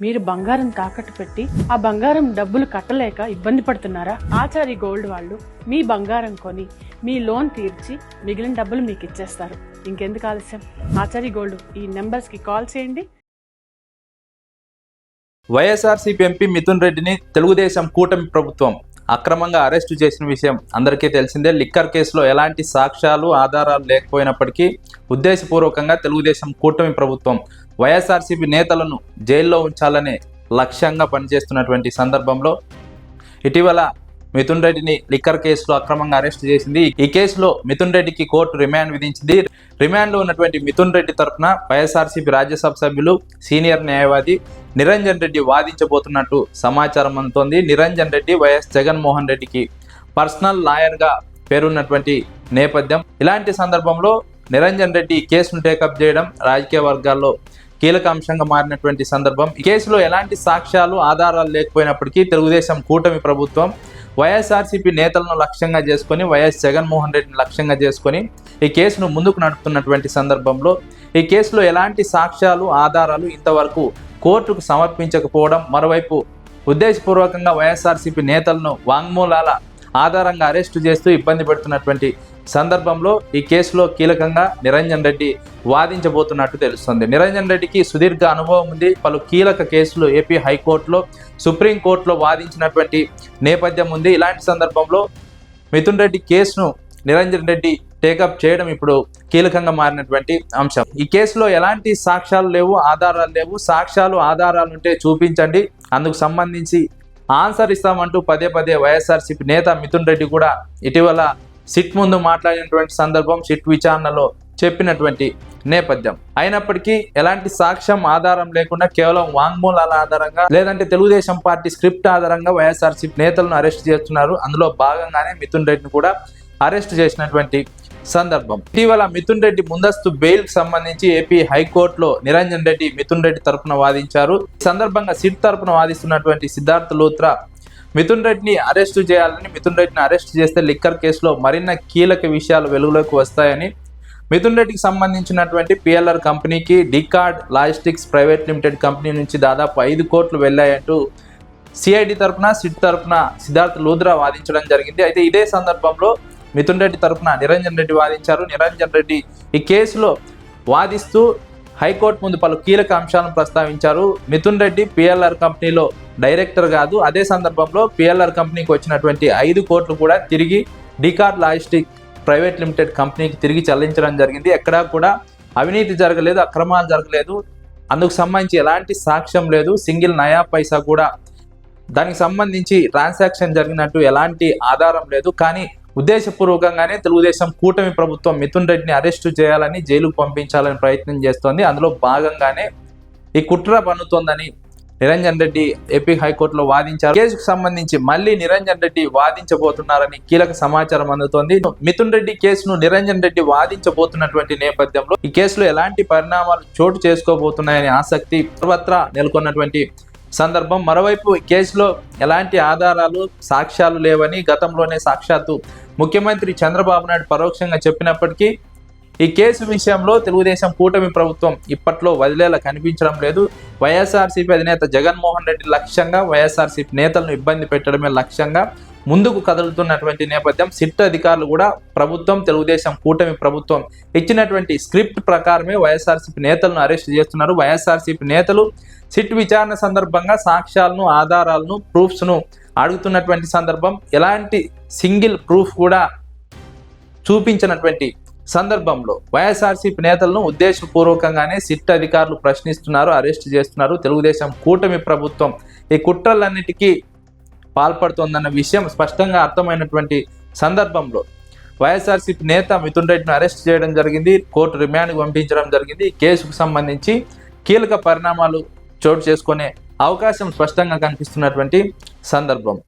మీరు బంగారం తాకట్టు పెట్టి ఆ బంగారం డబ్బులు కట్టలేక ఇబ్బంది పడుతున్నారా? ఆచారి గోల్డ్ వాళ్ళు మీ బంగారం కొని మీ లోన్ తీర్చి మిగిలిన డబ్బులు మీకు ఇచ్చేస్తారు. ఇంకెందుకు ఆలస్యం? ఆచారి గోల్డ్ ఈ నెంబర్స్ కి కాల్ చేయండి. వైఎస్ఆర్సీపీ ఎంపీ మిథున్ రెడ్డిని తెలుగుదేశం కూటమి ప్రభుత్వం అక్రమంగా అరెస్టు చేసిన విషయం అందరికీ తెలిసిందే. లిక్కర్ కేసులో ఎలాంటి సాక్ష్యాలు ఆధారాలు లేకపోయినప్పటికీ ఉద్దేశపూర్వకంగా తెలుగుదేశం కూటమి ప్రభుత్వం వైఎస్ఆర్సీపీ నేతలను జైల్లో ఉంచాలనే లక్ష్యంగా పనిచేస్తున్నటువంటి సందర్భంలో ఇటీవల మిథున్ రెడ్డిని లిక్కర్ కేసులో అక్రమంగా అరెస్ట్ చేసింది. ఈ కేసులో మిథున్ రెడ్డికి కోర్టు రిమాండ్ విధించింది. రిమాండ్లో ఉన్నటువంటి మిథున్ రెడ్డి తరఫున వైఎస్ఆర్సీపీ రాజ్యసభ సభ్యులు సీనియర్ న్యాయవాది నిరంజన్ రెడ్డి వాదించబోతున్నట్టు సమాచారం అందుతోంది. నిరంజన్ రెడ్డి వైఎస్ జగన్మోహన్ రెడ్డికి పర్సనల్ లాయర్గా పేరున్నటువంటి నేపథ్యం. ఇలాంటి సందర్భంలో నిరంజన్ రెడ్డి కేసును టేకప్ చేయడం రాజకీయ వర్గాల్లో కీలక అంశంగా మారినటువంటి సందర్భం. ఈ కేసులో ఎలాంటి సాక్ష్యాలు ఆధారాలు లేకపోయినప్పటికీ తెలుగుదేశం కూటమి ప్రభుత్వం వైఎస్ఆర్సీపీ నేతలను లక్ష్యంగా చేసుకొని వైఎస్ జగన్మోహన్ రెడ్డిని లక్ష్యంగా చేసుకొని ఈ కేసును ముందుకు నడుపుతున్నటువంటి సందర్భంలో ఈ కేసులో ఎలాంటి సాక్ష్యాలు ఆధారాలు ఇంతవరకు కోర్టుకు సమర్పించకపోవడం, మరోవైపు ఉద్దేశపూర్వకంగా వైఎస్ఆర్సీపీ నేతలను వాంగ్మూలాల ఆధారంగా అరెస్టు చేస్తూ ఇబ్బంది పెడుతున్నటువంటి సందర్భంలో ఈ కేసులో కీలకంగా నిరంజన్ రెడ్డి వాదించబోతున్నట్టు తెలుస్తుంది. నిరంజన్ రెడ్డికి సుదీర్ఘ అనుభవం ఉంది. పలు కీలక కేసులు ఏపీ హైకోర్టులో, సుప్రీంకోర్టులో వాదించినటువంటి నేపథ్యం ఉంది. ఇలాంటి సందర్భంలో మిథున్ రెడ్డి కేసును నిరంజన్ రెడ్డి టేకప్ చేయడం ఇప్పుడు కీలకంగా మారినటువంటి అంశం. ఈ కేసులో ఎలాంటి సాక్ష్యాలు లేవు, ఆధారాలు లేవు. సాక్ష్యాలు ఆధారాలు ఉంటే చూపించండి, అందుకు సంబంధించి ఆన్సర్ ఇస్తామంటూ పదే పదే వైఎస్ఆర్సీపీ నేత మిథున్ రెడ్డి కూడా ఇటీవల సిట్ ముందు మాట్లాడినటువంటి సందర్భం, సిట్ విచారణలో చెప్పినటువంటి నేపథ్యం. అయినప్పటికీ ఎలాంటి సాక్ష్యం ఆధారం లేకుండా కేవలం వాంగ్మూలాల ఆధారంగా లేదంటే తెలుగుదేశం పార్టీ స్క్రిప్ట్ ఆధారంగా వైఎస్ఆర్సీపీ నేతలను అరెస్ట్ చేస్తున్నారు. అందులో భాగంగానే మిథున్ రెడ్డిని కూడా అరెస్ట్ చేసినటువంటి సందర్భం. ఇటీవల మిథున్ రెడ్డి ముందస్తు బెయిల్ కి సంబంధించి ఏపీ హైకోర్టులో నిరంజన్ రెడ్డి మిథున్ రెడ్డి తరపున వాదించారు. ఈ సందర్భంగా సిట్ తరపున వాదిస్తున్నటువంటి సిద్ధార్థ్ లూత్రా మిథున్ రెడ్డిని అరెస్టు చేయాలని, మిథున్ రెడ్డిని అరెస్ట్ చేస్తే లిక్కర్ కేసులో మరిన్న కీలక విషయాలు వెలుగులోకి వస్తాయని, మిథున్ రెడ్డికి సంబంధించినటువంటి పిఎల్ఆర్ కంపెనీకి డికార్డ్ లాజిస్టిక్స్ ప్రైవేట్ లిమిటెడ్ కంపెనీ నుంచి దాదాపు 5 కోట్లు వెళ్ళాయంటూ సిఐడి తరపున సిట్ తరపున సిద్ధార్థ్ లూత్రా వాదించడం జరిగింది. అయితే ఇదే సందర్భంలో మిథున్ రెడ్డి తరపున నిరంజన్ రెడ్డి వాదించారు. నిరంజన్ రెడ్డి ఈ కేసులో వాదిస్తూ హైకోర్టు ముందు పలు కీలక అంశాలను ప్రస్తావించారు. మిథున్ రెడ్డి పిఎల్ఆర్ కంపెనీలో డైరెక్టర్ కాదు. అదే సందర్భంలో పిఎల్ఆర్ కంపెనీకి వచ్చినటువంటి 5 కోట్లు కూడా తిరిగి డికార్డ్ లాజిస్టిక్ ప్రైవేట్ లిమిటెడ్ కంపెనీకి తిరిగి చెల్లించడం జరిగింది. ఎక్కడా కూడా అవినీతి జరగలేదు, అక్రమాలు జరగలేదు, అందుకు సంబంధించి ఎలాంటి సాక్ష్యం లేదు, సింగిల్ నయా పైసా కూడా దానికి సంబంధించి ట్రాన్సాక్షన్ జరిగినట్టు ఎలాంటి ఆధారం లేదు. కానీ ఉద్దేశపూర్వకంగానే తెలుగుదేశం కూటమి ప్రభుత్వం మిథున్ రెడ్డిని అరెస్టు చేయాలని, జైలుకు పంపించాలని ప్రయత్నం చేస్తోంది. అందులో భాగంగానే ఈ కుట్ర పన్నుతోందని నిరంజన్ రెడ్డి ఏపీ హైకోర్టులో వాదించారు. కేసుకు సంబంధించి మళ్ళీ నిరంజన్ రెడ్డి వాదించబోతున్నారని కీలక సమాచారం అందుతోంది. మిథున్ రెడ్డి కేసును నిరంజన్ రెడ్డి వాదించబోతున్నటువంటి నేపథ్యంలో ఈ కేసులో ఎలాంటి పరిణామాలు చోటు చేసుకోబోతున్నాయనే ఆసక్తి సర్వత్రా నెలకొన్నటువంటి సందర్భం. మరోవైపు ఈ కేసులో ఎలాంటి ఆధారాలు, సాక్ష్యాలు లేవని గతంలోనే సాక్షాత్తు ముఖ్యమంత్రి చంద్రబాబు నాయుడు పరోక్షంగా చెప్పినప్పటికీ ఈ కేసు విషయంలో తెలుగుదేశం కూటమి ప్రభుత్వం ఇప్పట్లో వదిలేలా కనిపించడం లేదు. వైఎస్ఆర్సీపీ అధినేత జగన్మోహన్ రెడ్డి లక్ష్యంగా వైఎస్ఆర్సీపీ నేతలను ఇబ్బంది పెట్టడమే లక్ష్యంగా ముందుకు కదులుతున్నటువంటి నేపథ్యం. సిట్ అధికారులు కూడా ప్రభుత్వం, తెలుగుదేశం కూటమి ప్రభుత్వం ఇచ్చినటువంటి స్క్రిప్ట్ ప్రకారమే వైఎస్ఆర్సీపీ నేతలను అరెస్ట్ చేస్తున్నారు. వైఎస్ఆర్సీపీ నేతలు సిట్ విచారణ సందర్భంగా సాక్ష్యాలను, ఆధారాలను, ప్రూఫ్స్ను అడుగుతున్నటువంటి సందర్భం. ఎలాంటి సింగిల్ ప్రూఫ్ కూడా చూపించినటువంటి సందర్భంలో వైఎస్ఆర్సీపీ నేతలను ఉద్దేశపూర్వకంగానే సిట్ అధికారులు ప్రశ్నిస్తున్నారు, అరెస్ట్ చేస్తున్నారు. తెలుగుదేశం కూటమి ప్రభుత్వం ఈ కుట్రలన్నిటికీ పాల్పడుతోందన్న విషయం స్పష్టంగా అర్థమైనటువంటి సందర్భంలో వైఎస్ఆర్సీపీ నేత మిథున్ రెడ్డిని అరెస్ట్ చేయడం జరిగింది. కోర్టు రిమాండ్కి పంపించడం జరిగింది. ఈ కేసుకు సంబంధించి కీలక పరిణామాలు చోటు చేసుకునే అవకాశం స్పష్టంగా కనిపిస్తున్నటువంటి సందర్భం.